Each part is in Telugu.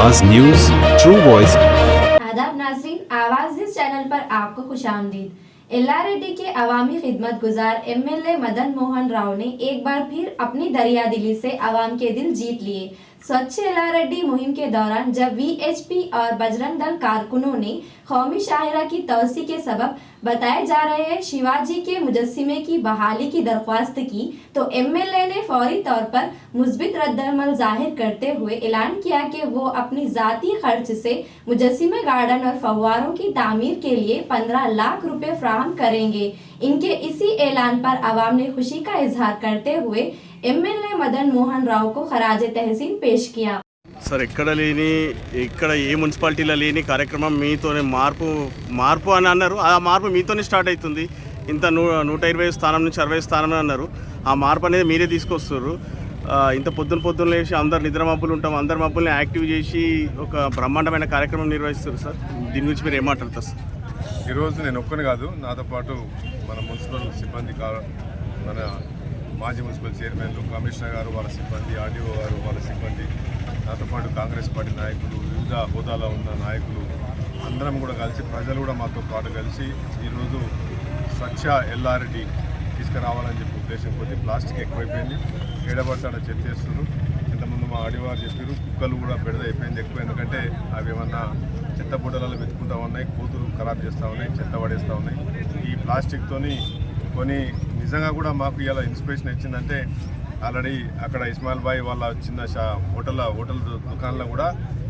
आवाज न्यूज ट्रू वॉइस। आदाब नाज़रीन, आवाज़ इस चैनल पर आपको खुशामदीद। एल्लारेड्डी के अवामी खिदमत गुजार एमएलए मदन मोहन राव ने एक बार फिर अपनी दरिया दिली से आवाम के दिल जीत लिए। स्वच्छ एल्लारेड्डी मुहिम के दौरान जब वीएचपी और बजरंग दल कारकुनों ने कौमी शाहिरा की तोसी के सबब बताए जा रहे शिवाजी के मुजस्सिमे की बहाली की दरख्वास्त की, तो एमएलए ने फौरी तौर पर मुस्बित रद्दअमल जाहिर करते हुए ऐलान किया कि वो अपनी ज़ाती खर्च से मुजस्सिमे गार्डन और फव्वारों की तामीर के लिए 15 लाख रुपए फ्राहम करेंगे। इनके इसी ऐलान पर आवाम ने खुशी का इजहार करते हुए एमएलए मदन मोहन राव को खराज तहसीन पेश किया। సార్ ఇక్కడ ఏ మున్సిపాలిటీలో లేని కార్యక్రమం మీతోనే మార్పు అని అన్నారు. ఆ మార్పు మీతోనే స్టార్ట్ అవుతుంది. ఇంత 120 స్థానం నుంచి 60 స్థానం అన్నారు. ఆ మార్పు అనేది మీరే తీసుకొస్తారు. ఇంత పొద్దున లేచి అందరు నిద్ర మబ్బులు ఉంటాం, అందరి మబ్బుల్ని యాక్టివ్ చేసి ఒక బ్రహ్మాండమైన కార్యక్రమం నిర్వహిస్తారు సార్. దీని గురించి మీరు ఏమాట్లాడతారు సార్? ఈరోజు నేను ఒక్కని కాదు, నాతో పాటు మన మున్సిపల్ సిబ్బంది, మన మాజీ మున్సిపల్ చైర్మన్లు, కమిషనర్ గారు వాళ్ళ సిబ్బంది, ఆర్డీఓ గారు వాళ్ళ సిబ్బంది, నాతో పాటు కాంగ్రెస్ పార్టీ నాయకులు, వివిధ హోదాలో ఉన్న నాయకులు అందరం కూడా కలిసి, ప్రజలు కూడా మాతో పాటు కలిసి ఈరోజు స్వచ్ఛ ఎల్లారెడ్డి తీసుకురావాలని చెప్పి ఉద్దేశం కొద్ది ప్లాస్టిక్ ఎక్కువైపోయింది. ఏడబడతాడ చెత్త వేస్తున్నారు. ఇంతకుముందు మా ఆడివారు చెప్పారు, కుక్కలు కూడా బెడద అయిపోయింది ఎక్కువ. ఎందుకంటే అవి ఏమన్నా చెత్త బుడ్డలలో వెతుకుంటూ ఉన్నాయి, కూతురు ఖరాబ్ చేస్తూ ఉన్నాయి, చెత్త పడేస్తూ ఉన్నాయి. ఈ ప్లాస్టిక్తోని కొన్ని నిజంగా కూడా మాకు ఇలా ఇన్స్పిరేషన్ ఇచ్చిందంటే, ఆల్రెడీ అక్కడ ఇస్మాయిల్ బాయ్ వాళ్ళ చిన్న హోటల్ దుకాణంలో కూడా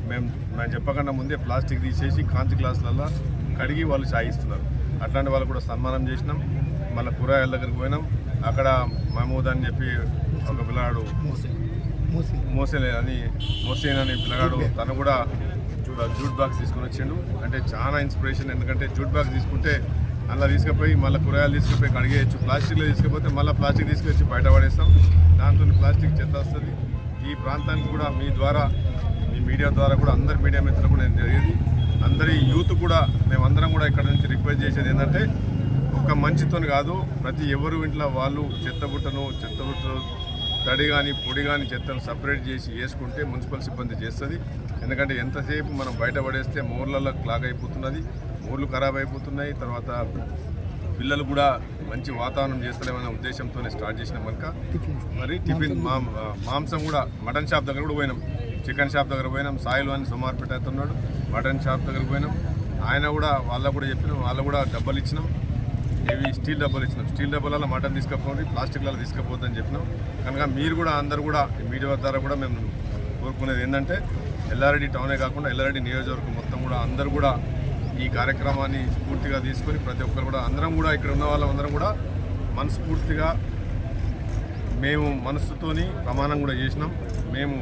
మేము చెప్పకుండా ముందే ప్లాస్టిక్ తీసేసి కాంచి గ్లాసులలో కడిగి వాళ్ళు చాయ్ ఇస్తున్నారు. అట్లాంటి వాళ్ళు కూడా సన్మానం చేసినాం. మళ్ళీ కూరగాయల దగ్గరికి పోయినాం. అక్కడ మహమూద్ అని చెప్పి ఒక పిల్లగాడు, మోసేన్ అని పిల్లగాడు, తను కూడా జూట్ బాక్స్ తీసుకొని వచ్చిండు. అంటే చాలా ఇన్స్పిరేషన్. ఎందుకంటే జూట్ బాక్స్ తీసుకుంటే అలా తీసుకుపోయి మళ్ళీ కూరగాయలు తీసుకుపోయి కడిగేయచ్చు. ప్లాస్టిక్లో తీసుకుపోతే మళ్ళీ ప్లాస్టిక్ తీసుకొచ్చి బయట పడేస్తాం. దాంతో ప్లాస్టిక్ చెత్త వస్తుంది. ఈ ప్రాంతానికి కూడా మీ ద్వారా, మీ మీడియా ద్వారా కూడా, అందరి మీడియా మిత్రులు కూడా నేను జరిగేది, అందరి యూత్ కూడా మేమందరం కూడా ఇక్కడ నుంచి రిక్వెస్ట్ చేసేది ఏంటంటే, ఒక్క మంచితో కాదు, ప్రతి ఎవరు ఇంట్లో వాళ్ళు చెత్త బుట్టను తడి కానీ పొడి కానీ చెత్తను సపరేట్ చేసి వేసుకుంటే మున్సిపల్ సిబ్బంది చేస్తుంది. ఎందుకంటే ఎంతసేపు మనం బయట పడేస్తే మోర్లలో క్లాగ్ అయిపోతున్నది, ఊర్లు ఖరాబ్ అయిపోతున్నాయి. తర్వాత పిల్లలు కూడా మంచి వాతావరణం చేస్తలేమనే ఉద్దేశంతో స్టార్ట్ చేసినాం కనుక మరి టిఫిన్ మాంసం కూడా మటన్ షాప్ దగ్గర కూడా పోయినాం, చికెన్ షాప్ దగ్గర పోయినాం. సాయిలు అని సుమార్పేట అవుతున్నాడు, మటన్ షాప్ దగ్గర పోయినాం. ఆయన కూడా వాళ్ళకు కూడా చెప్పినాం, వాళ్ళు కూడా డబ్బాలు ఇచ్చినాం. ఇవి స్టీల్ డబ్బాలు ఇచ్చినాం. స్టీల్ డబ్బాలలో మటన్ తీసుకపోండి, ప్లాస్టిక్లలో తీసుకపోద్దని చెప్పినాం. కనుక మీరు కూడా అందరూ కూడా మీడియా ద్వారా కూడా మేము కోరుకునేది ఏంటంటే, ఎల్లారెడ్డి టౌనే కాకుండా ఎల్లారెడ్డి నియోజకవర్గం మొత్తం కూడా అందరూ కూడా ఈ కార్యక్రమాన్ని స్ఫూర్తిగా తీసుకొని ప్రతి ఒక్కరు కూడా, అందరం కూడా ఇక్కడ ఉన్న వాళ్ళందరం కూడా మనస్ఫూర్తిగా మేము మనస్సుతోని ప్రమాణం కూడా చేసినాం. మేము